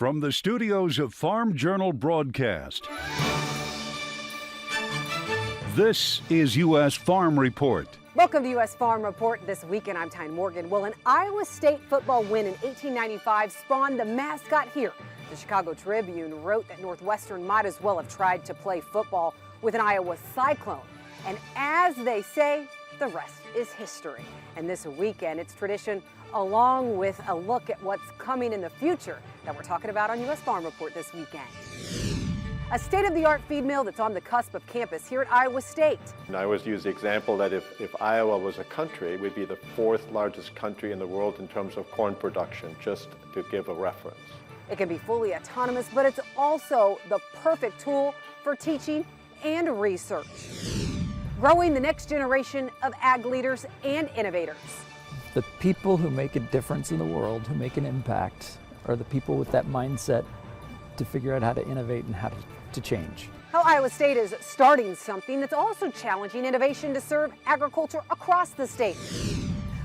From the studios of Farm Journal Broadcast, this is U.S. Farm Report. Welcome to U.S. Farm Report. This weekend, I'm Tyne Morgan. Well, an Iowa State football win in 1895 spawned the mascot here. The Chicago Tribune wrote that Northwestern might as well have tried to play football with an Iowa Cyclone. And as they say, the rest is history. And this weekend, it's tradition along with a look at what's coming in the future that we're talking about on U.S. Farm Report this weekend. A state-of-the-art feed mill that's on the cusp of campus here at Iowa State. And I always use the example that if Iowa was a country, we'd be the fourth largest country in the world in terms of corn production, just to give a reference. It can be fully autonomous, but it's also the perfect tool for teaching and research. Growing the next generation of ag leaders and innovators. The people who make a difference in the world, who make an impact, are the people with that mindset to figure out how to innovate and how to change. How Iowa State is starting something that's also challenging innovation to serve agriculture across the state.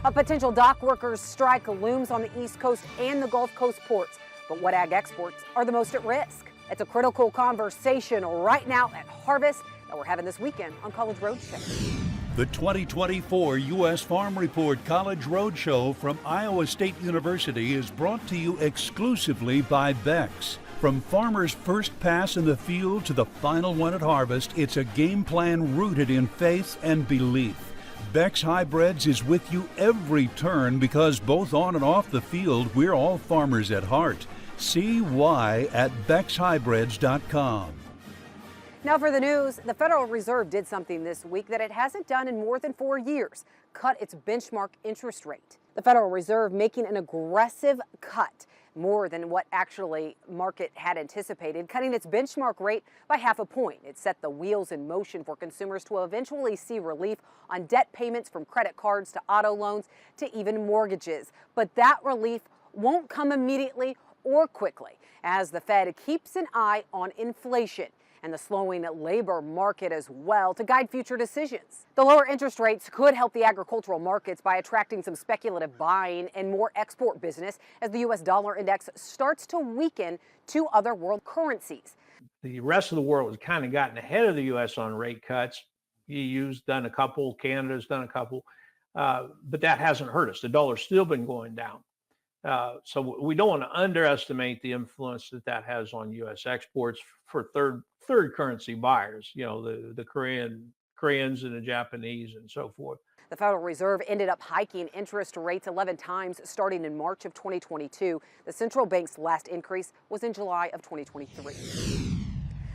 A potential dock workers strike looms on the East Coast and the Gulf Coast ports. But what ag exports are the most at risk? It's a critical conversation right now at Harvest that we're having this weekend on College Roadshow. The 2024 U.S. Farm Report College Roadshow from Iowa State University is brought to you exclusively by Beck's. From farmers' first pass in the field to the final one at harvest, it's a game plan rooted in faith and belief. Beck's Hybrids is with you every turn because both on and off the field, we're all farmers at heart. See why at beckshybrids.com. Now for the news, the Federal Reserve did something this week that it hasn't done in more than 4 years, cut its benchmark interest rate. The Federal Reserve making an aggressive cut, more than what actually market had anticipated, cutting its benchmark rate by 0.5 point. It set the wheels in motion for consumers to eventually see relief on debt payments from credit cards to auto loans to even mortgages. But that relief won't come immediately or quickly as the Fed keeps an eye on inflation and the slowing labor market as well to guide future decisions. The lower interest rates could help the agricultural markets by attracting some speculative buying and more export business as the U.S. dollar index starts to weaken to other world currencies. The rest of the world has kind of gotten ahead of the U.S. on rate cuts. EU's done a couple, Canada's done a couple, but that hasn't hurt us. The dollar's still been going down. So we don't want to underestimate the influence that has on U.S. exports for third currency buyers, you know, the Koreans and the Japanese and so forth. The Federal Reserve ended up hiking interest rates 11 times starting in March of 2022. The central bank's last increase was in July of 2023.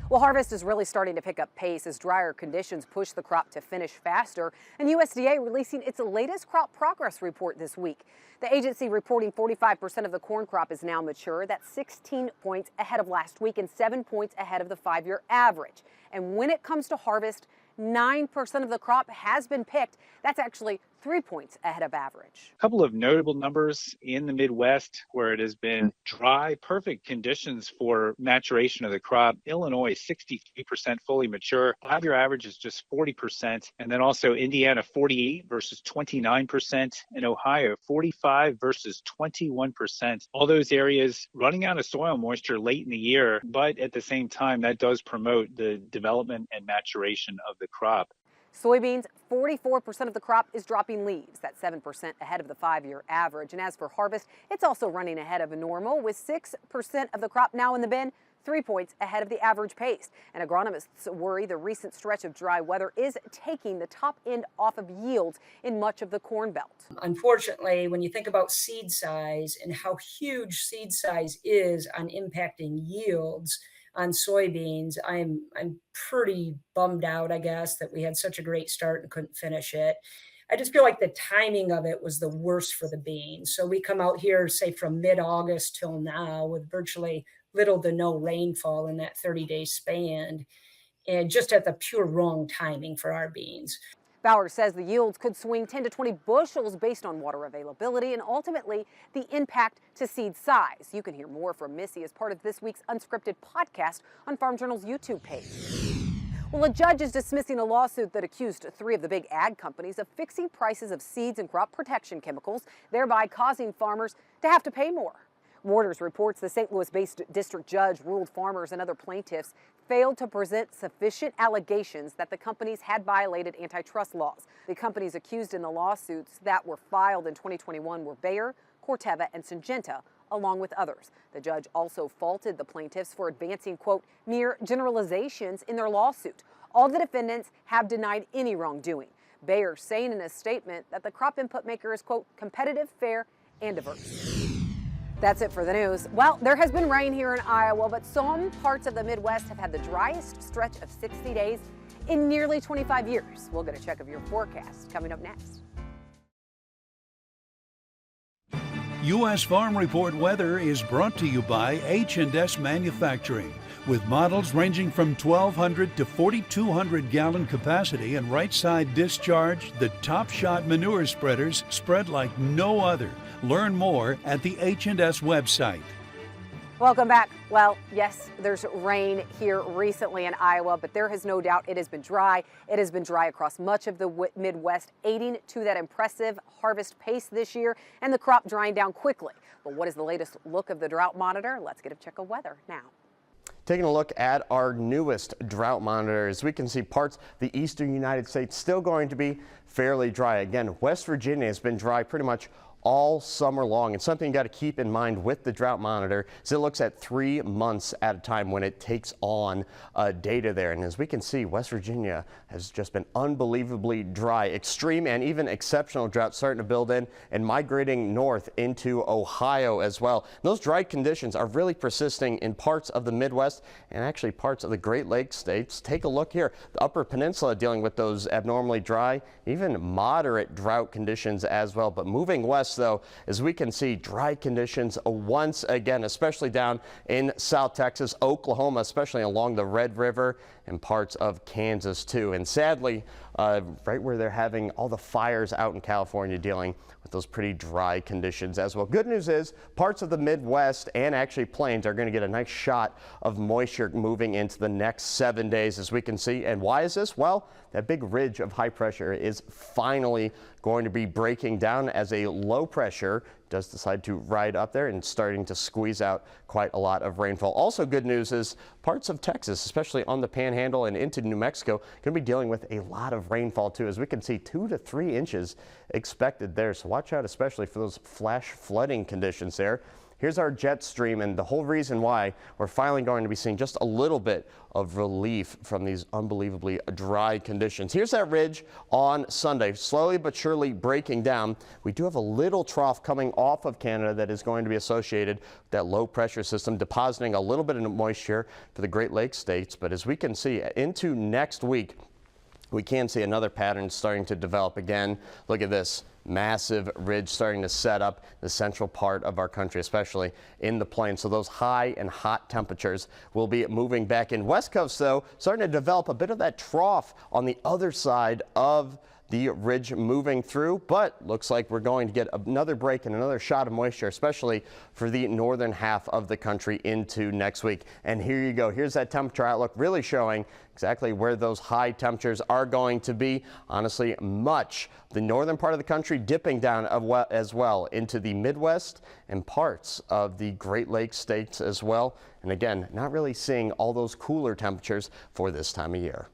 Well, harvest is really starting to pick up pace as drier conditions push the crop to finish faster, and USDA releasing its latest crop progress report this week. The agency reporting 45% of the corn crop is now mature. That's 16 points ahead of last week and 7 points ahead of the 5-year average. And when it comes to harvest, 9% of the crop has been picked. That's actually 3 points ahead of average. A couple of notable numbers in the Midwest where it has been dry, perfect conditions for maturation of the crop. Illinois, 63% fully mature. 5-year average is just 40%. And then also Indiana, 48 versus 29%. And Ohio, 45 versus 21%. All those areas running out of soil moisture late in the year, but at the same time, that does promote the development and maturation of the crop. Soybeans, 44% of the crop is dropping leaves. That's 7% ahead of the 5-year average. And as for harvest, it's also running ahead of normal with 6% of the crop now in the bin, 3 points ahead of the average pace. And agronomists worry the recent stretch of dry weather is taking the top end off of yields in much of the Corn Belt. Unfortunately, when you think about seed size and how huge seed size is on impacting yields on soybeans, I'm pretty bummed out, I guess, that we had such a great start and couldn't finish it. I just feel like the timing of it was the worst for the beans. So we come out here, say, from mid-August till now with virtually little to no rainfall in that 30-day span, and just at the pure wrong timing for our beans. Bowers says the yields could swing 10 to 20 bushels based on water availability and ultimately the impact to seed size. You can hear more from Missy as part of this week's Unscripted podcast on Farm Journal's YouTube page. Well, a judge is dismissing a lawsuit that accused 3 of the big ag companies of fixing prices of seeds and crop protection chemicals, thereby causing farmers to have to pay more. Reuters reports the St. Louis-based district judge ruled farmers and other plaintiffs failed to present sufficient allegations that the companies had violated antitrust laws. The companies accused in the lawsuits that were filed in 2021 were Bayer, Corteva, and Syngenta, along with others. The judge also faulted the plaintiffs for advancing, quote, mere generalizations in their lawsuit. All the defendants have denied any wrongdoing. Bayer saying in a statement that the crop input maker is, quote, competitive, fair, and diverse. That's it for the news. Well, there has been rain here in Iowa, but some parts of the Midwest have had the driest stretch of 60 days in nearly 25 years. We'll get a check of your forecast coming up next. U.S. Farm Report weather is brought to you by H&S Manufacturing. With models ranging from 1,200 to 4,200 gallon capacity and right side discharge, the Top Shot manure spreaders spread like no other. Learn more at the H&S website. Welcome back. Well, yes, there's rain here recently in Iowa, but there has no doubt it has been dry. It has been dry across much of the Midwest, aiding to that impressive harvest pace this year and the crop drying down quickly. But what is the latest look of the Drought Monitor? Let's get a check of weather now. Taking a look at our newest drought monitor, as we can see parts of the eastern United States still going to be fairly dry. Again, West Virginia has been dry pretty much all summer long, and something you got to keep in mind with the drought monitor is it looks at 3 months at a time when it takes on data there. And as we can see, West Virginia has just been unbelievably dry. Extreme and even exceptional drought starting to build in and migrating north into Ohio as well. Those dry conditions are really persisting in parts of the Midwest and actually parts of the Great Lakes states. Take a look here. The Upper Peninsula dealing with those abnormally dry, even moderate drought conditions as well. But moving west, though, as we can see, dry conditions once again, especially down in South Texas, Oklahoma, especially along the Red River and parts of Kansas too. And sadly, right where they're having all the fires out in California, dealing with those pretty dry conditions as well. Good news is parts of the Midwest and actually plains are going to get a nice shot of moisture moving into the next 7 days, as we can see. And why is this? Well, that big ridge of high pressure is finally going to be breaking down as a low pressure does decide to ride up there and starting to squeeze out quite a lot of rainfall. Also good news is parts of Texas, especially on the Panhandle and into New Mexico, going to be dealing with a lot of rainfall too, as we can see 2 to 3 inches expected there. So watch out especially for those flash flooding conditions there. Here's our jet stream, and the whole reason why we're finally going to be seeing just a little bit of relief from these unbelievably dry conditions. Here's that ridge on Sunday, slowly but surely breaking down. We do have a little trough coming off of Canada that is going to be associated with that low pressure system, depositing a little bit of moisture for the Great Lakes states. But as we can see into next week, we can see another pattern starting to develop again. Look at this. Massive ridge starting to set up the central part of our country, especially in the plains. So those high and hot temperatures will be moving back in. West Coast, though, starting to develop a bit of that trough on the other side of the ridge moving through, but looks like we're going to get another break and another shot of moisture, especially for the northern half of the country into next week. And here you go. Here's that temperature outlook really showing exactly where those high temperatures are going to be. Honestly, much the northern part of the country dipping down as well into the Midwest and parts of the Great Lakes states as well. And again, not really seeing all those cooler temperatures for this time of year.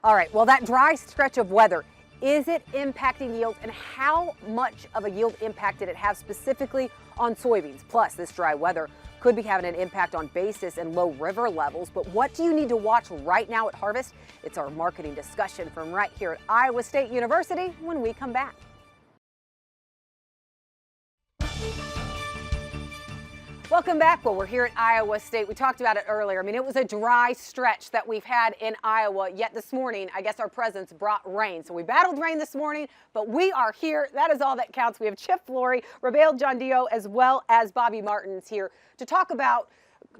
All right, well, that dry stretch of weather, is it impacting yields, and how much of a yield impact did it have specifically on soybeans? Plus, this dry weather could be having an impact on basis and low river levels. But what do you need to watch right now at harvest? It's our marketing discussion from right here at Iowa State University when we come back. Welcome back. Well, we're here at Iowa State. We talked about it earlier. I mean, it was a dry stretch that we've had in Iowa, yet this morning, I guess our presence brought rain. So we battled rain this morning, but we are here. That is all that counts. We have Chip Flory, Rabail Jondio, as well as Bobby Martins here to talk about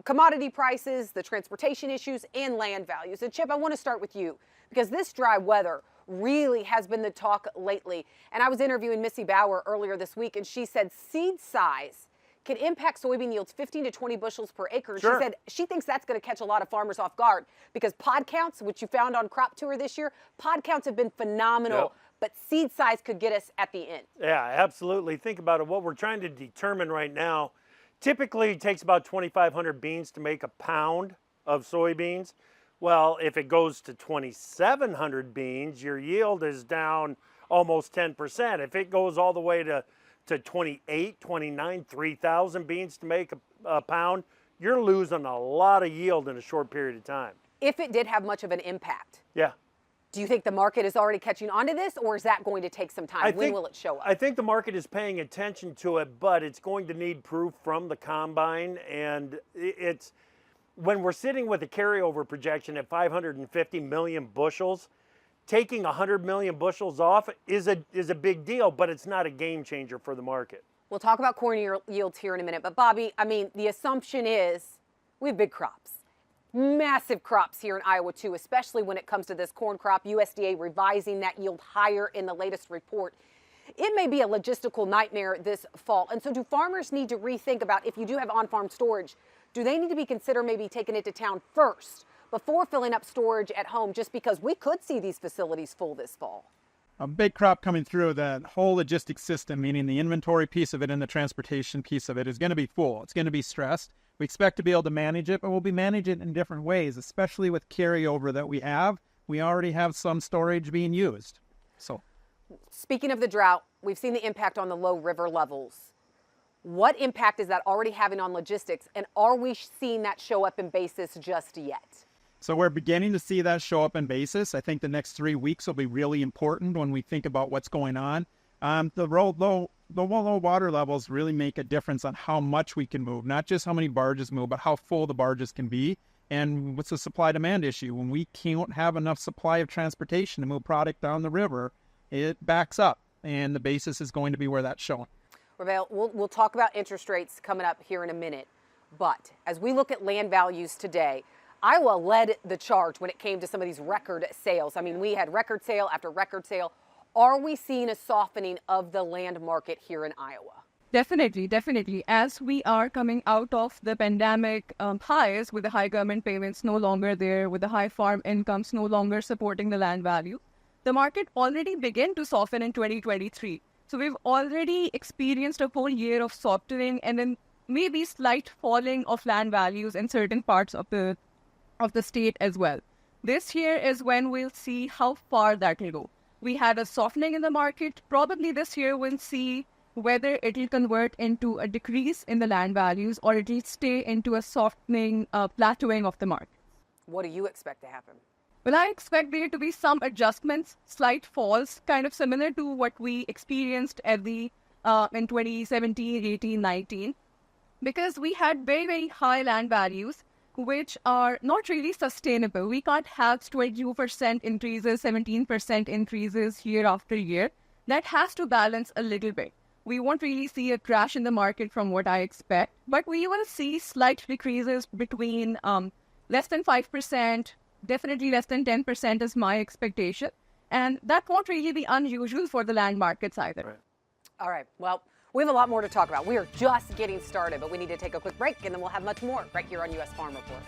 commodity prices, the transportation issues, and land values. And Chip, I want to start with you because this dry weather really has been the talk lately. And I was interviewing Missy Bauer earlier this week, and she said seed size can impact soybean yields 15 to 20 bushels per acre. And Sure. she said she thinks that's going to catch a lot of farmers off guard because pod counts, which you found on Crop Tour this year, pod counts have been phenomenal, Yep. but seed size could get us at the end. Yeah, absolutely. Think about it. What we're trying to determine right now Typically, it takes about 2,500 beans to make a pound of soybeans. Well, if it goes to 2,700 beans, your yield is down almost 10%. If it goes all the way to 28, 29, 3,000 beans to make a pound, you're losing a lot of yield in a short period of time. If it did have much of an impact, Yeah. do you think the market is already catching on to this, or is that going to take some time? When will it show up? I think the market is paying attention to it, but it's going to need proof from the combine. And it's when we're sitting with a carryover projection at 550 million bushels, taking 100 million bushels off is a big deal, but it's not a game changer for the market. We'll talk about corn yields here in a minute, but Bobby, I mean, the assumption is we have big crops. Massive crops here in Iowa too, especially when it comes to this corn crop. USDA revising that yield higher in the latest report. It may be a logistical nightmare this fall. And so do farmers need to rethink about, if you do have on-farm storage, do they need to be consider maybe taking it to town first before filling up storage at home, just because we could see these facilities full this fall? A big crop coming through, the whole logistics system, meaning the inventory piece of it and the transportation piece of it, is going to be full. It's going to be stressed. We expect to be able to manage it, but we'll be managing it in different ways, especially with carryover that we have. We already have some storage being used. So, speaking of the drought, we've seen the impact on the low river levels. What impact is that already having on logistics, and are we seeing that show up in basis just yet? So we're beginning to see that show up in basis. I think the next 3 weeks will be really important when we think about what's going on. The low water levels really make a difference on how much we can move, not just how many barges move, but how full the barges can be. And what's the supply-demand issue? When we can't have enough supply of transportation to move product down the river, it backs up, and the basis is going to be where that's showing. Ravel, we'll talk about interest rates coming up here in a minute. But as we look at land values today, Iowa led the charge when it came to some of these record sales. I mean, we had record sale after record sale. Are we seeing a softening of the land market here in Iowa? Definitely, definitely. As we are coming out of the pandemic highs, with the high government payments no longer there, with the high farm incomes no longer supporting the land value, the market already began to soften in 2023. So we've already experienced a whole year of softening and then maybe slight falling of land values in certain parts of the state as well. This year is when we'll see how far that will go. We had a softening in the market. Probably this year we'll see whether it will convert into a decrease in the land values or it will stay into a softening, plateauing of the market. What do you expect to happen? Well, I expect there to be some adjustments, slight falls, kind of similar to what we experienced at in 2017, 18, 19, because we had very, very high land values, which are not really sustainable. We can't have 22% increases, 17% increases year after year. That has to balance a little bit. We won't really see a crash in the market from what I expect, but we will see slight decreases between less than 5%, definitely less than 10% is my expectation. And that won't really be unusual for the land markets either. Right. All right. Well, we have a lot more to talk about. We are just getting started, but we need to take a quick break, and then we'll have much more right here on U.S. Farm Report.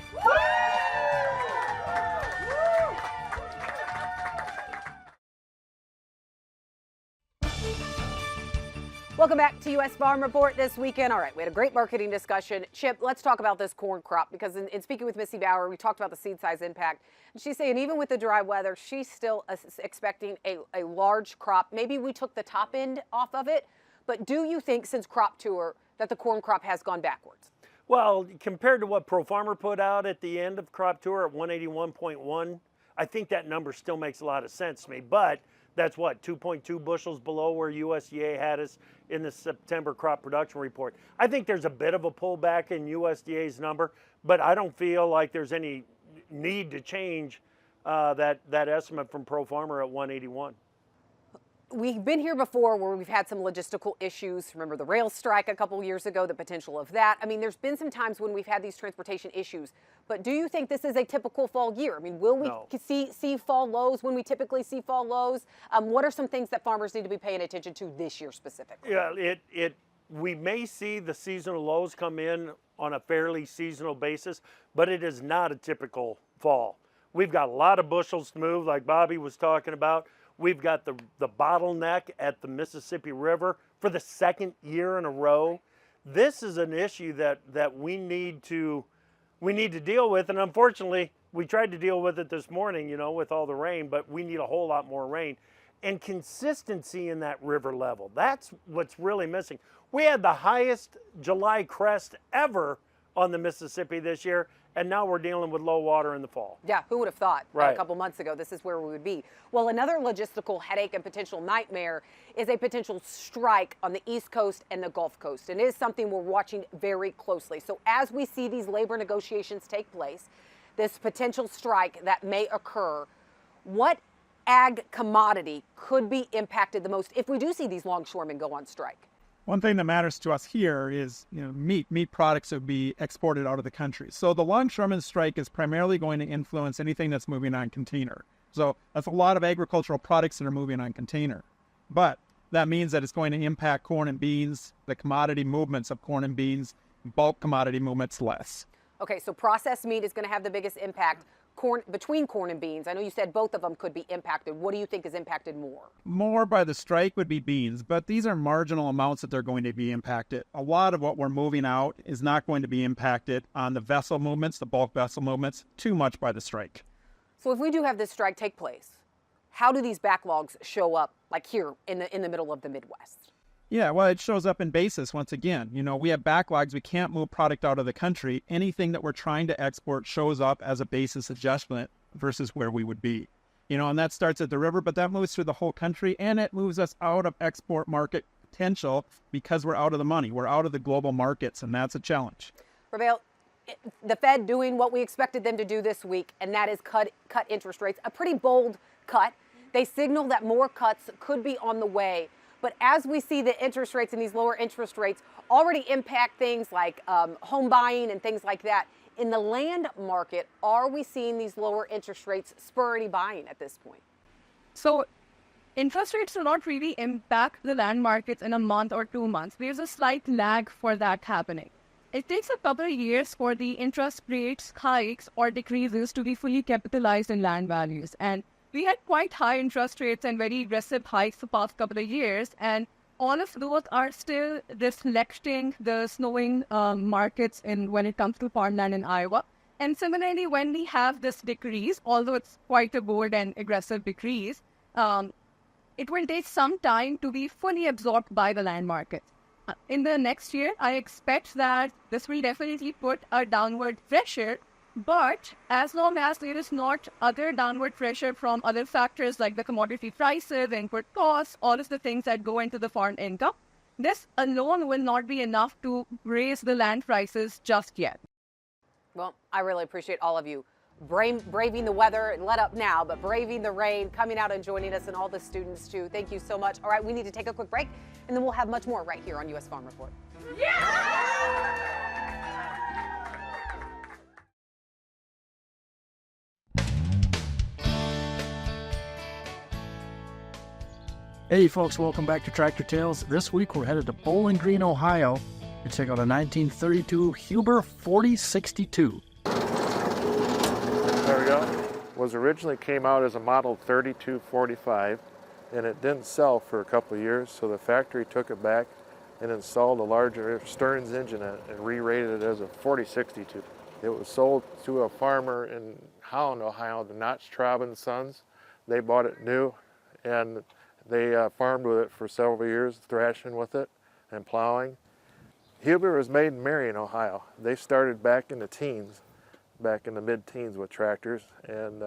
Welcome back to U.S. Farm Report this weekend. All right, we had a great marketing discussion. Chip, let's talk about this corn crop, because in speaking with Missy Bauer, we talked about the seed size impact. And she's saying even with the dry weather, she's still expecting a large crop. Maybe we took the top end off of it, but do you think since Crop Tour that the corn crop has gone backwards? Well, compared to what Pro Farmer put out at the end of Crop Tour at 181.1, I think that number still makes a lot of sense to me. But that's what, 2.2 bushels below where USDA had us in the September crop production report. I think there's a bit of a pullback in USDA's number, but I don't feel like there's any need to change that estimate from Pro Farmer at 181. We've been here before where we've had some logistical issues. Remember the rail strike a couple years ago, the potential of that. I mean, there's been some times when we've had these transportation issues, but do you think this is a typical fall year? I mean, will we see fall lows when we typically see fall lows? What are some things that farmers need to be paying attention to this year specifically? Yeah, we may see the seasonal lows come in on a fairly seasonal basis, but it is not a typical fall. We've got a lot of bushels to move, like Bobby was talking about. We've got the bottleneck at the Mississippi River for the second year in a row. This is an issue that we need to deal with, and unfortunately, we tried to deal with it this morning, you know, with all the rain, but we need a whole lot more rain. And consistency in that river level. That's what's really missing. We had the highest July crest ever on the Mississippi this year, and now we're dealing with low water in the fall. Yeah, who would have thought Right. a couple months ago this is where we would be? Well, another logistical headache and potential nightmare is a potential strike on the East Coast and the Gulf Coast. And it is something we're watching very closely. So as we see these labor negotiations take place, this potential strike that may occur, what ag commodity could be impacted the most if we do see these longshoremen go on strike? One thing that matters to us here is, meat products would be exported out of the country. So the longshoreman strike is primarily going to influence anything that's moving on container. So that's a lot of agricultural products that are moving on container. But that means that it's going to impact corn and beans, the commodity movements of corn and beans, bulk commodity movements less. Okay, so processed meat is going to have the biggest impact. Between corn and beans, I know you said both of them could be impacted. What do you think is impacted more? More by the strike would be beans, but these are marginal amounts that they're going to be impacted. A lot of what we're moving out is not going to be impacted on the vessel movements, the bulk vessel movements, too much by the strike. So if we do have this strike take place, how do these backlogs show up, like here in the middle of the Midwest? Yeah, well, it shows up in basis once again. We have backlogs. We can't move product out of the country. Anything that we're trying to export shows up as a basis adjustment versus where we would be. And that starts at the river, but that moves through the whole country, and it moves us out of export market potential because we're out of the money. We're out of the global markets, and that's a challenge. Ravel, the Fed doing what we expected them to do this week, and that is cut interest rates, a pretty bold cut. They signal that more cuts could be on the way. But as we see the interest rates and these lower interest rates already impact things like home buying and things like that, in the land market, are we seeing these lower interest rates spur any buying at this point? So interest rates do not really impact the land markets in a month or 2 months. There's a slight lag for that happening. It takes a couple of years for the interest rates hikes or decreases to be fully capitalized in land values. And we had quite high interest rates and very aggressive hikes the past couple of years, and all of those are still reflecting the slowing markets when it comes to farmland in Iowa. And similarly, when we have this decrease, although it's quite a bold and aggressive decrease, it will take some time to be fully absorbed by the land market. In the next year, I expect that this will definitely put a downward pressure. But as long as there is not other downward pressure from other factors like the commodity prices, input costs, all of the things that go into the farm income, this alone will not be enough to raise the land prices just yet. Well, I really appreciate all of you braving the weather and let up now, but braving the rain, coming out and joining us, and all the students too. Thank you so much. All right, we need to take a quick break, and then we'll have much more right here on U.S. Farm Report. Hey folks, welcome back to Tractor Tales. This week we're headed to Bowling Green, Ohio to check out a 1932 Huber 4062. There we go. Was originally came out as a model 3245, and it didn't sell for a couple of years, so the factory took it back and installed a larger Stearns engine in it and re-rated it as a 4062. It was sold to a farmer in Holland, Ohio, the Notch Traub and Sons. They bought it new, and they farmed with it for several years, thrashing with it and plowing. Huber was made in Marion, Ohio. They started back in the teens, back in the mid-teens with tractors, and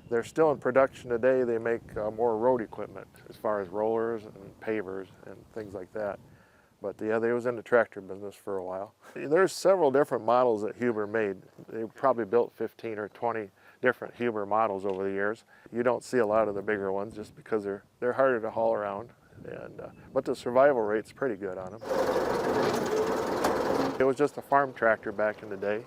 they're still in production today. They make more road equipment as far as rollers and pavers and things like that. But yeah, they was in the tractor business for a while. There's several different models that Huber made. They probably built 15 or 20 different Huber models over the years. You don't see a lot of the bigger ones just because they're harder to haul around, and but the survival rate's pretty good on them. It was just a farm tractor back in the day.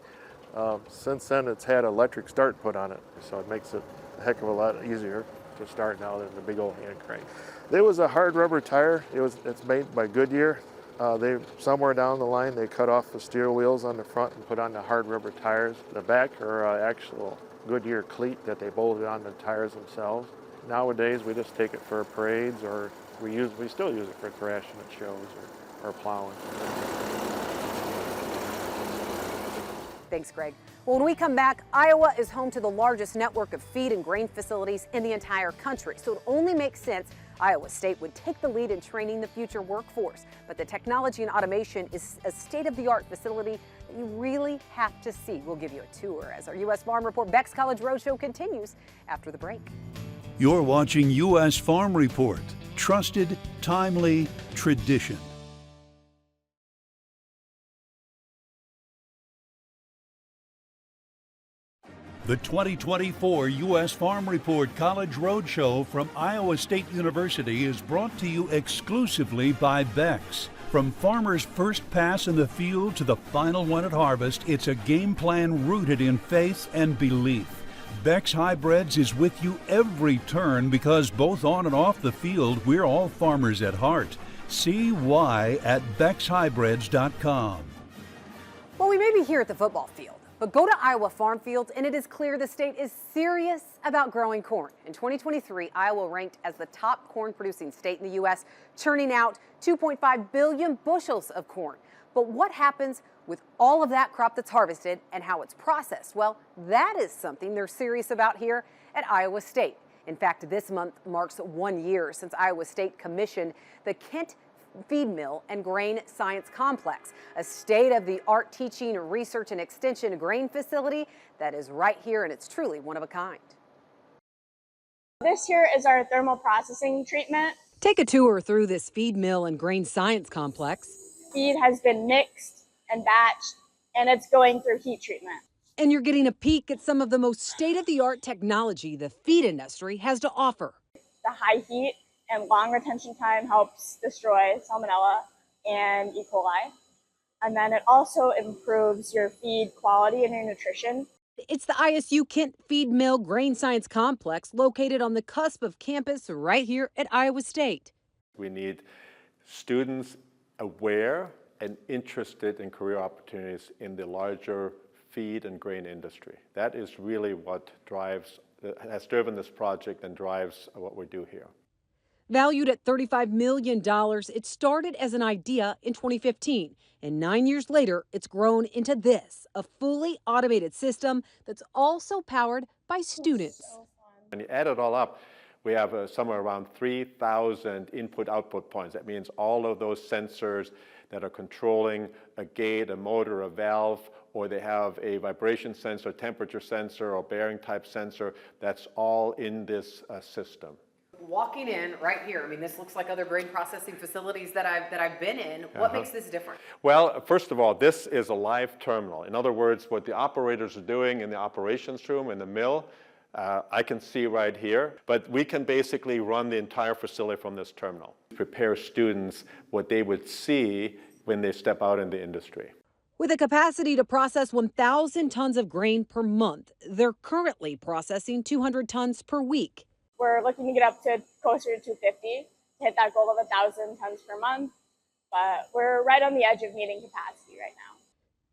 Since then, it's had electric start put on it, so it makes it a heck of a lot easier to start now than the big old hand crank. There was a hard rubber tire. It's made by Goodyear. Somewhere down the line, they cut off the steer wheels on the front and put on the hard rubber tires. The back are actual Goodyear cleat that they bolted on the tires themselves. Nowadays, we just take it for parades, or we still use it for thrashing at shows or plowing. Thanks, Greg. Well, when we come back, Iowa is home to the largest network of feed and grain facilities in the entire country. So it only makes sense Iowa State would take the lead in training the future workforce. But the technology and automation is a state-of-the-art facility that you really have to see. We'll give you a tour as our U.S. Farm Report Beck's College Roadshow continues after the break. You're watching U.S. Farm Report. Trusted, timely, tradition. The 2024 U.S. Farm Report College Roadshow from Iowa State University is brought to you exclusively by Beck's. From farmers' first pass in the field to the final one at harvest, it's a game plan rooted in faith and belief. Beck's Hybrids is with you every turn because both on and off the field, we're all farmers at heart. See why at beckshybrids.com. Well, we may be here at the football field, but go to Iowa farm fields and it is clear the state is serious about growing corn. In 2023, Iowa ranked as the top corn producing state in the U.S., churning out 2.5 billion bushels of corn. But what happens with all of that crop that's harvested and how it's processed? Well, that is something they're serious about here at Iowa State. In fact, this month marks 1 year since Iowa State commissioned the Kent Feed Mill and Grain Science Complex, a state-of-the-art teaching, research, and extension grain facility that is right here, and it's truly one of a kind. This here is our thermal processing treatment. Take a tour through this feed mill and grain science complex. Feed has been mixed and batched, and it's going through heat treatment. And you're getting a peek at some of the most state-of-the-art technology the feed industry has to offer. The high heat and long retention time helps destroy salmonella and E. coli. And then it also improves your feed quality and your nutrition. It's the ISU Kent Feed Mill Grain Science Complex located on the cusp of campus right here at Iowa State. We need students aware and interested in career opportunities in the larger feed and grain industry. That is really what has driven this project and drives what we do here. Valued at $35 million, it started as an idea in 2015. And 9 years later, it's grown into this, a fully automated system that's also powered by students. When you add it all up, we have somewhere around 3,000 input-output points. That means all of those sensors that are controlling a gate, a motor, a valve, or they have a vibration sensor, temperature sensor, or bearing type sensor. That's all in this system. Walking in right here, I mean, this looks like other grain processing facilities that I've been in. What makes this different? Well, first of all, this is a live terminal. In other words, what the operators are doing in the operations room in the mill, I can see right here, but we can basically run the entire facility from this terminal. Prepare students what they would see when they step out in the industry. With a capacity to process 1,000 tons of grain per month, they're currently processing 200 tons per week. We're looking to get up to closer to 250 to hit that goal of 1,000 tons per month, but we're right on the edge of meeting capacity right now.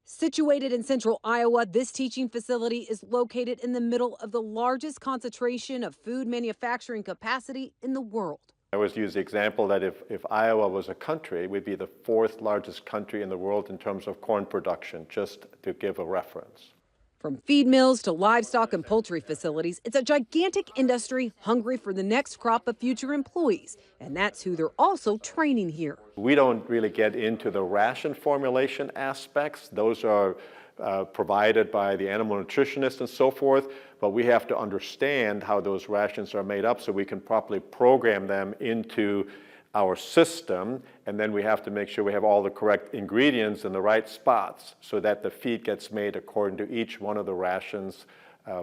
Situated in central Iowa, this teaching facility is located in the middle of the largest concentration of food manufacturing capacity in the world. I always use the example that if Iowa was a country, we'd be the 4th largest country in the world in terms of corn production, just to give a reference. From feed mills to livestock and poultry facilities, it's a gigantic industry hungry for the next crop of future employees, and that's who they're also training here. We don't really get into the ration formulation aspects. Those are provided by the animal nutritionist and so forth, but we have to understand how those rations are made up so we can properly program them into our system, and then we have to make sure we have all the correct ingredients in the right spots so that the feed gets made according to each one of the rations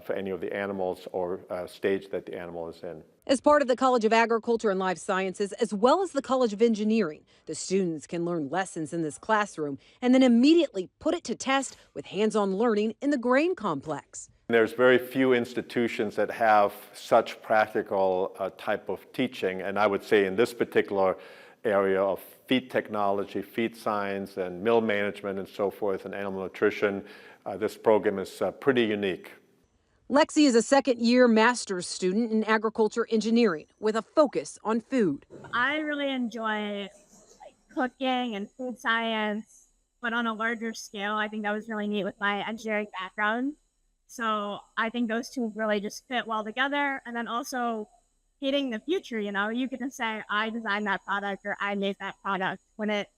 for any of the animals or stage that the animal is in. As part of the College of Agriculture and Life Sciences, as well as the College of Engineering, the students can learn lessons in this classroom and then immediately put it to test with hands-on learning in the grain complex. There's very few institutions that have such practical type of teaching, and I would say in this particular area of feed technology, feed science, and mill management and so forth, and animal nutrition, this program is pretty unique. Lexi is a second-year master's student in agriculture engineering with a focus on food. I really enjoy cooking and food science, but on a larger scale. I think that was really neat with my engineering background. So I think those two really just fit well together. And then also hitting the future, you can just say, I designed that product or I made that product when it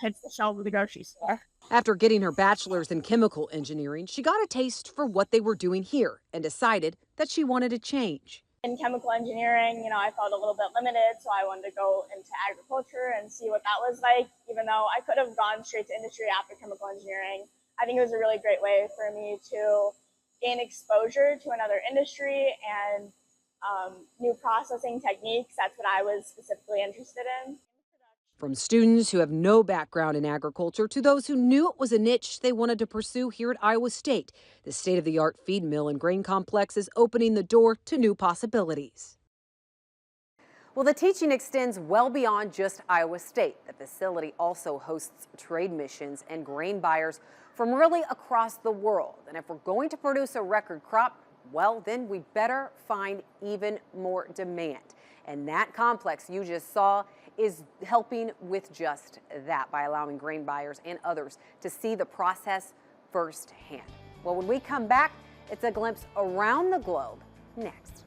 hits the shelf of the grocery store. After getting her bachelor's in chemical engineering, she got a taste for what they were doing here and decided that she wanted to change. In chemical engineering, I felt a little bit limited, so I wanted to go into agriculture and see what that was like. Even though I could have gone straight to industry after chemical engineering, I think it was a really great way for me to gain exposure to another industry and new processing techniques. That's what I was specifically interested in. From students who have no background in agriculture to those who knew it was a niche they wanted to pursue here at Iowa State, the state-of-the-art feed mill and grain complex is opening the door to new possibilities. Well, the teaching extends well beyond just Iowa State. The facility also hosts trade missions and grain buyers from really across the world. And if we're going to produce a record crop, well, then we better find even more demand. And that complex you just saw is helping with just that by allowing grain buyers and others to see the process firsthand. Well, when we come back, it's a glimpse around the globe next.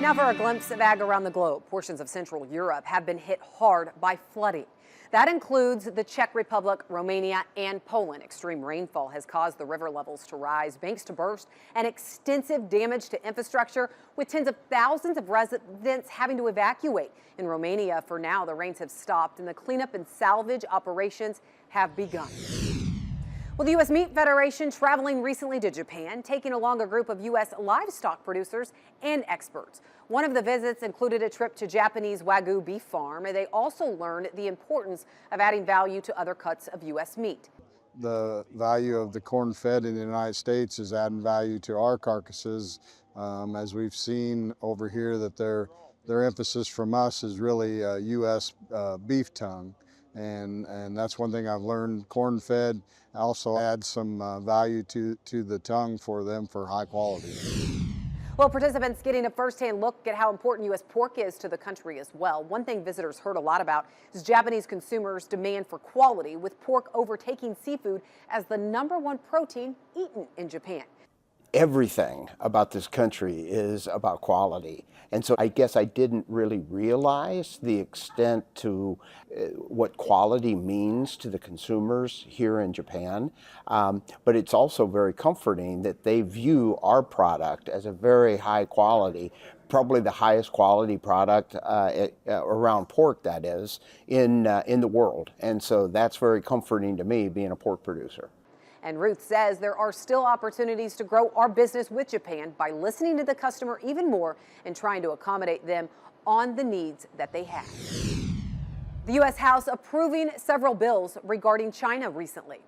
Now for a glimpse of ag around the globe. Portions of Central Europe have been hit hard by flooding. That includes the Czech Republic, Romania, and Poland. Extreme rainfall has caused the river levels to rise, banks to burst, and extensive damage to infrastructure, with tens of thousands of residents having to evacuate. In Romania, for now, the rains have stopped and the cleanup and salvage operations have begun. Well, the U.S. Meat Federation traveling recently to Japan, taking along a group of U.S. livestock producers and experts. One of the visits included a trip to Japanese Wagyu beef farm, and they also learned the importance of adding value to other cuts of U.S. meat. The value of the corn fed in the United States is adding value to our carcasses, as we've seen over here that their emphasis from us is really U.S. Beef tongue. And that's one thing I've learned. Corn fed also adds some value to the tongue for them for high quality. Well, participants getting a firsthand look at how important U.S. pork is to the country as well. One thing visitors heard a lot about is Japanese consumers' demand for quality, with pork overtaking seafood as the #1 protein eaten in Japan. Everything about this country is about quality. And so I guess I didn't really realize the extent to what quality means to the consumers here in Japan. But it's also very comforting that they view our product as a very high quality, probably the highest quality product around pork, that is, in the world. And so that's very comforting to me, being a pork producer. And Ruth says there are still opportunities to grow our business with Japan by listening to the customer even more and trying to accommodate them on the needs that they have. The U.S. House approving several bills regarding China recently.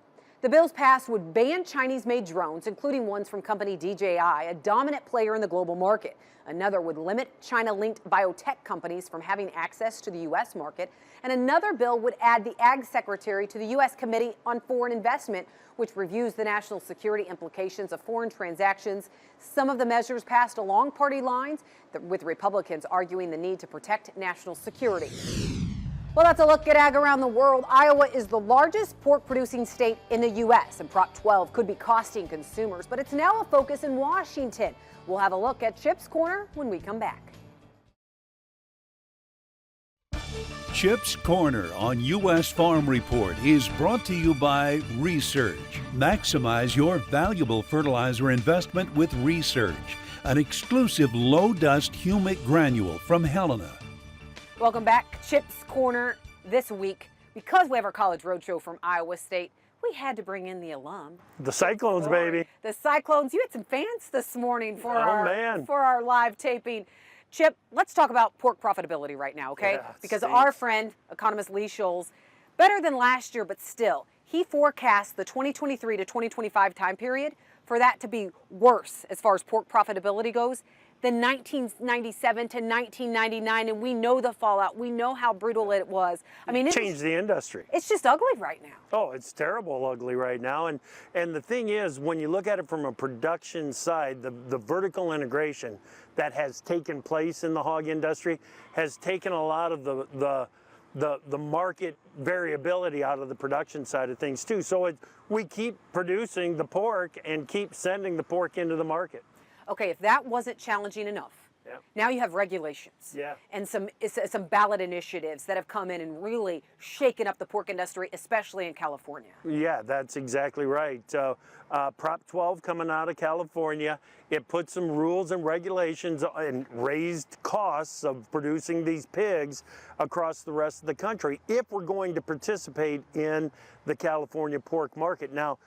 The bills passed would ban Chinese-made drones, including ones from company DJI, a dominant player in the global market. Another would limit China-linked biotech companies from having access to the U.S. market. And another bill would add the Ag Secretary to the U.S. Committee on Foreign Investment, which reviews the national security implications of foreign transactions. Some of the measures passed along party lines, with Republicans arguing the need to protect national security. Well, that's a look at ag around the world. Iowa is the largest pork-producing state in the U.S., and Prop 12 could be costing consumers, but it's now a focus in Washington. We'll have a look at Chip's Corner when we come back. Chip's Corner on U.S. Farm Report is brought to you by Research. Maximize your valuable fertilizer investment with Research, an exclusive low-dust humic granule from Helena. Welcome back. Chip's Corner this week. Because we have our College Roadshow from Iowa State, we had to bring in the alum. The Cyclones, baby. The Cyclones. You had some fans this morning for our live taping. Chip, let's talk about pork profitability right now, okay? Yeah, because our friend, economist Lee Scholes, better than last year, but still, he forecasts the 2023 to 2025 time period for that to be worse as far as pork profitability goes the 1997 to 1999, and we know the fallout. We know how brutal it was. I mean, It changed the industry. It's just ugly right now. Oh, it's terrible ugly right now. And the thing is, when you look at it from a production side, the vertical integration that has taken place in the hog industry has taken a lot of the market variability out of the production side of things too. So we keep producing the pork and keep sending the pork into the market. Okay, if that wasn't challenging enough, now you have regulations and some ballot initiatives that have come in and really shaken up the pork industry, especially in California. Yeah, that's exactly right. Prop 12 coming out of California, it put some rules and regulations and raised costs of producing these pigs across the rest of the country if we're going to participate in the California pork market. Now,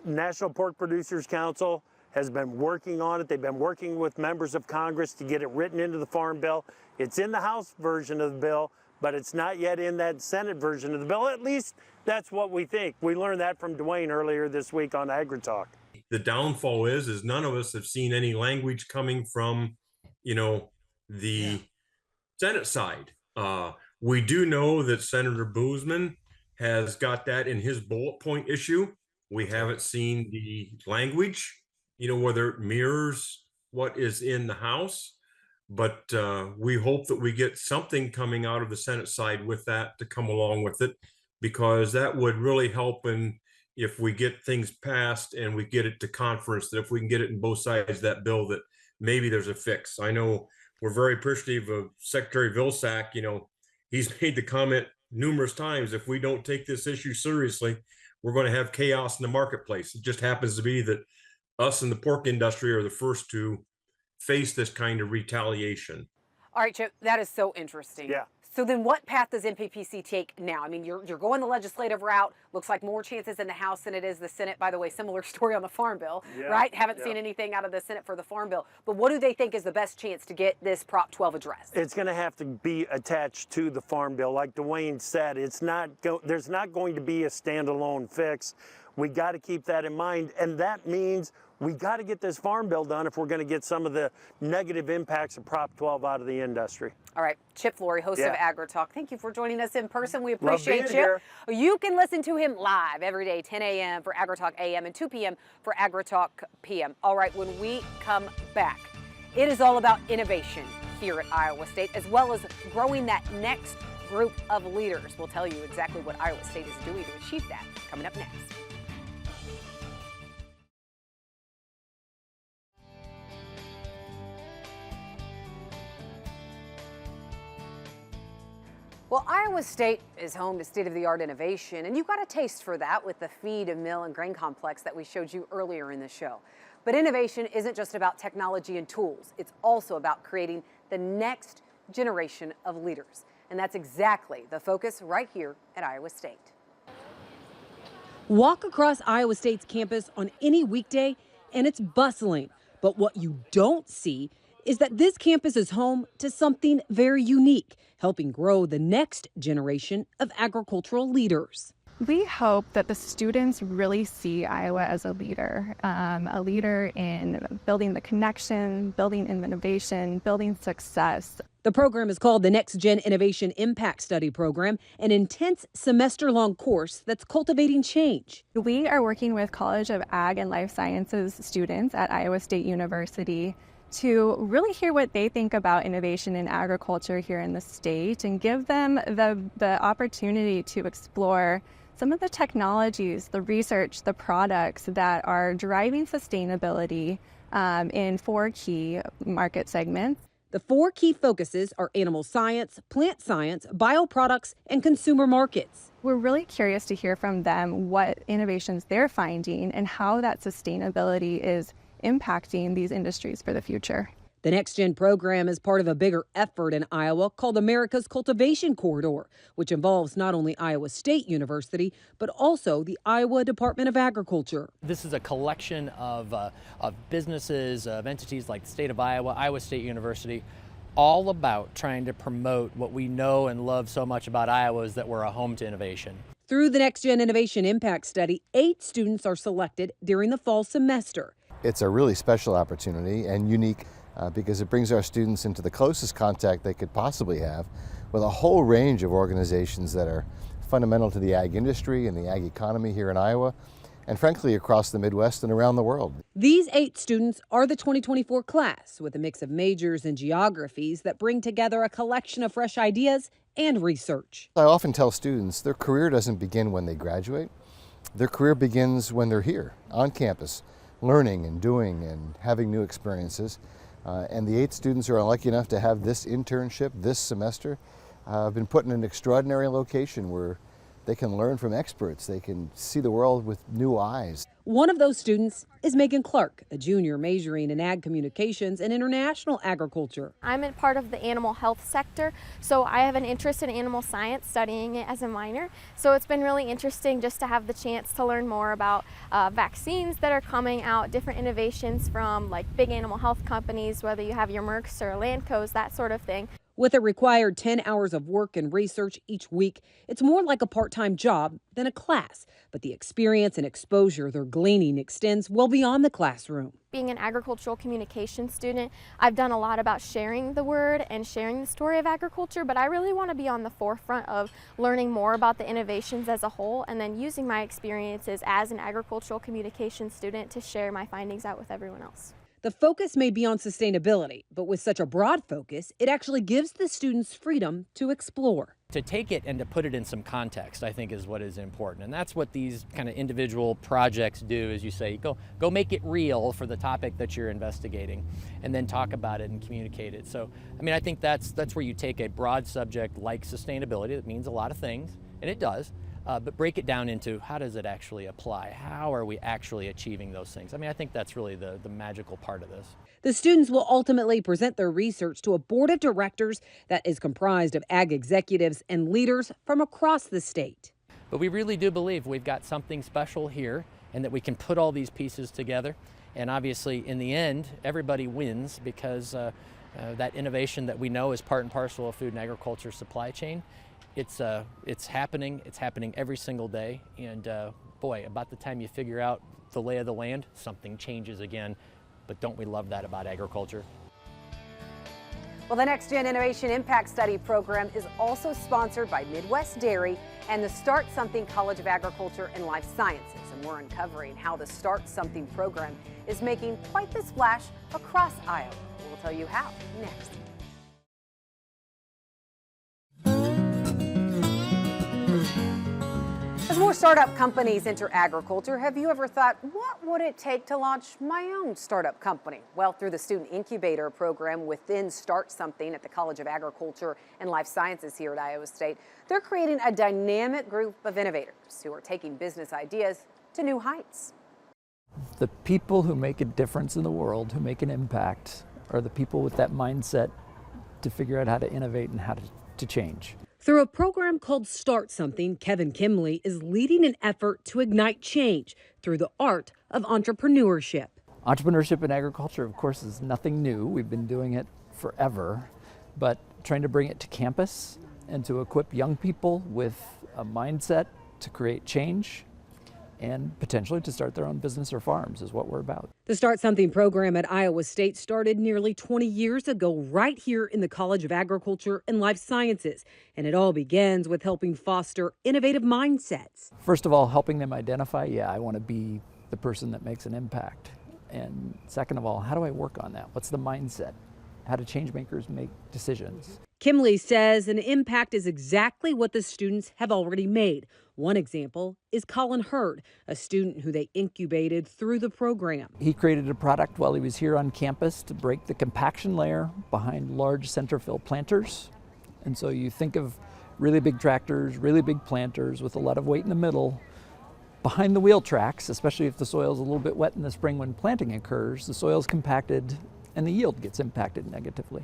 National Pork Producers Council has been working on it. They've been working with members of Congress to get it written into the Farm Bill. It's in the House version of the bill, but it's not yet in that Senate version of the bill. At least that's what we think. We learned that from Dwayne earlier this week on AgriTalk. The downfall is none of us have seen any language coming from, the Senate side. We do know that Senator Boozman has got that in his bullet point issue. We haven't seen the language, whether it mirrors what is in the House, but we hope that we get something coming out of the Senate side with that to come along with it, because that would really help if we get things passed and we get it to conference, that if we can get it in both sides of that bill, that maybe there's a fix. I know we're very appreciative of Secretary Vilsack. He's made the comment numerous times, if we don't take this issue seriously, we're going to have chaos in the marketplace. It just happens to be that us in the pork industry are the first to face this kind of retaliation. All right, Chip, that is so interesting. Yeah. So then what path does NPPC take now? I mean, you're going the legislative route. Looks like more chances in the House than it is the Senate. By the way, similar story on the Farm Bill, right? Haven't seen anything out of the Senate for the Farm Bill. But what do they think is the best chance to get this Prop 12 addressed? It's going to have to be attached to the Farm Bill. Like Dwayne said, there's not going to be a standalone fix. We got to keep that in mind. And that means we got to get this Farm Bill done if we're going to get some of the negative impacts of Prop 12 out of the industry. All right, Chip Flory, host of AgriTalk. Thank you for joining us in person. We Love appreciate being you. here. You can listen to him live every day, 10 a.m. for AgriTalk AM and 2 p.m. for AgriTalk PM. All right, when we come back, it is all about innovation here at Iowa State, as well as growing that next group of leaders. We'll tell you exactly what Iowa State is doing to achieve that coming up next. Well, Iowa State is home to state-of-the-art innovation, and you got a taste for that with the feed, mill, and grain complex that we showed you earlier in the show. But innovation isn't just about technology and tools. It's also about creating the next generation of leaders. And that's exactly the focus right here at Iowa State. Walk across Iowa State's campus on any weekday, and it's bustling. But what you don't see is that this campus is home to something very unique, helping grow the next generation of agricultural leaders. We hope that the students really see Iowa as a leader in building the connection, building innovation, building success. The program is called the NextGen Innovation Impact Study Program, an intense semester-long course that's cultivating change. We are working with College of Ag and Life Sciences students at Iowa State University to really hear what they think about innovation in agriculture here in the state and give them the opportunity to explore some of the technologies, the research, the products that are driving sustainability in 4 key market segments. The 4 key focuses are animal science, plant science, bioproducts, and consumer markets. We're really curious to hear from them what innovations they're finding and how that sustainability is impacting these industries for the future. The NextGen program is part of a bigger effort in Iowa called America's Cultivation Corridor, which involves not only Iowa State University, but also the Iowa Department of Agriculture. This is a collection of businesses, of entities like the state of Iowa, Iowa State University, all about trying to promote what we know and love so much about Iowa, is that we're a home to innovation. Through the NextGen Innovation Impact Study, 8 students are selected during the fall semester. It's a really special opportunity and unique because it brings our students into the closest contact they could possibly have with a whole range of organizations that are fundamental to the ag industry and the ag economy here in Iowa, and frankly across the Midwest and around the world. These 8 students are the 2024 class, with a mix of majors and geographies that bring together a collection of fresh ideas and research. I often tell students their career doesn't begin when they graduate. Their career begins when they're here on campus, learning and doing and having new experiences. And the 8 students who are lucky enough to have this internship this semester have been put in an extraordinary location where they can learn from experts. They can see the world with new eyes. One of those students is Megan Clark, a junior majoring in ag communications and international agriculture. I'm a part of the animal health sector, so I have an interest in animal science, studying it as a minor. So it's been really interesting just to have the chance to learn more about vaccines that are coming out, different innovations from like big animal health companies, whether you have your Mercks or Landcos, that sort of thing. With a required 10 hours of work and research each week, it's more like a part-time job than a class. But the experience and exposure they're gleaning extends well beyond the classroom. Being an agricultural communication student, I've done a lot about sharing the word and sharing the story of agriculture, but I really want to be on the forefront of learning more about the innovations as a whole and then using my experiences as an agricultural communication student to share my findings out with everyone else. The focus may be on sustainability, but with such a broad focus, it actually gives the students freedom to explore. To take it and to put it in some context, I think, is what is important. And that's what these kind of individual projects do, is you say, go make it real for the topic that you're investigating, and then talk about it and communicate it. So, I mean, I think that's where you take a broad subject like sustainability, that means a lot of things, and it does, but break it down into how does it actually apply? How are we actually achieving those things? I mean, I think that's really the magical part of this. The students will ultimately present their research to a board of directors that is comprised of ag executives and leaders from across the state. But we really do believe we've got something special here and that we can put all these pieces together. And obviously, in the end, everybody wins because that innovation that we know is part and parcel of food and agriculture supply chain, it's happening every single day. And boy, about the time you figure out the lay of the land, something changes again. But don't we love that about agriculture? Well, the NextGen Innovation Impact Study program is also sponsored by Midwest Dairy and the Start Something College of Agriculture and Life Sciences. And we're uncovering how the Start Something program is making quite the splash across Iowa. We'll tell you how next. As more startup companies enter agriculture, have you ever thought, what would it take to launch my own startup company? Well, through the Student Incubator program within Start Something at the College of Agriculture and Life Sciences here at Iowa State, they're creating a dynamic group of innovators who are taking business ideas to new heights. The people who make a difference in the world, who make an impact, are the people with that mindset to figure out how to innovate and how to change. Through a program called Start Something, Kevin Kimley is leading an effort to ignite change through the art of entrepreneurship. Entrepreneurship in agriculture, of course, is nothing new. We've been doing it forever, but trying to bring it to campus and to equip young people with a mindset to create change and potentially to start their own business or farms is what we're about. The Start Something program at Iowa State started nearly 20 years ago right here in the College of Agriculture and Life Sciences. And it all begins with helping foster innovative mindsets. First of all, helping them identify, I want to be the person that makes an impact. And second of all, how do I work on that? What's the mindset? How do change makers make decisions? Kimley says an impact is exactly what the students have already made. One example is Colin Hurd, a student who they incubated through the program. He created a product while he was here on campus to break the compaction layer behind large center fill planters. And so you think of really big tractors, really big planters with a lot of weight in the middle. Behind the wheel tracks, especially if the soil's a little bit wet in the spring when planting occurs, the soil's compacted and the yield gets impacted negatively.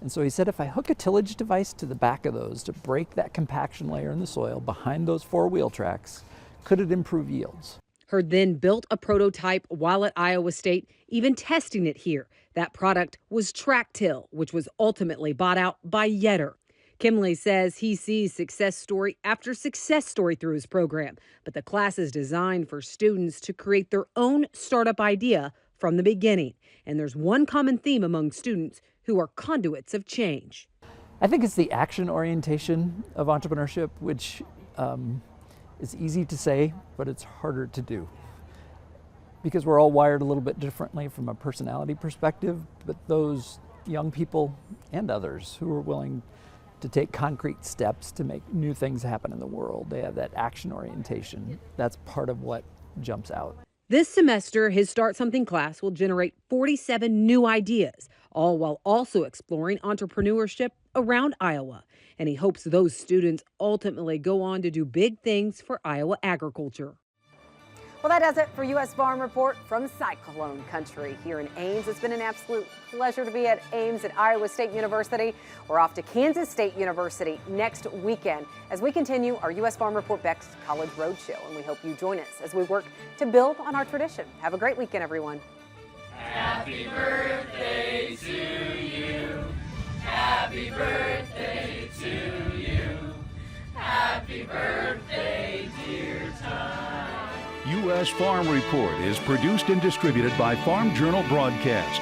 And so he said, if I hook a tillage device to the back of those to break that compaction layer in the soil behind those 4 wheel tracks, could it improve yields? Hurd then built a prototype while at Iowa State, even testing it here. That product was Track-Till, which was ultimately bought out by Yetter. Kimley says he sees success story after success story through his program, but the class is designed for students to create their own startup idea from the beginning. And there's one common theme among students who are conduits of change. I think it's the action orientation of entrepreneurship, which is easy to say, but it's harder to do. Because we're all wired a little bit differently from a personality perspective, but those young people and others who are willing to take concrete steps to make new things happen in the world, they have that action orientation. That's part of what jumps out. This semester, his Start Something class will generate 47 new ideas, all while also exploring entrepreneurship around Iowa. And he hopes those students ultimately go on to do big things for Iowa agriculture. Well, that does it for U.S. Farm Report from Cyclone Country here in Ames. It's been an absolute pleasure to be at Ames at Iowa State University. We're off to Kansas State University next weekend as we continue our U.S. Farm Report Beck's College Roadshow. And we hope you join us as we work to build on our tradition. Have a great weekend, everyone. Happy birthday to you. Happy birthday to you. Happy birthday, dear Tyne. U.S. Farm Report is produced and distributed by Farm Journal Broadcast.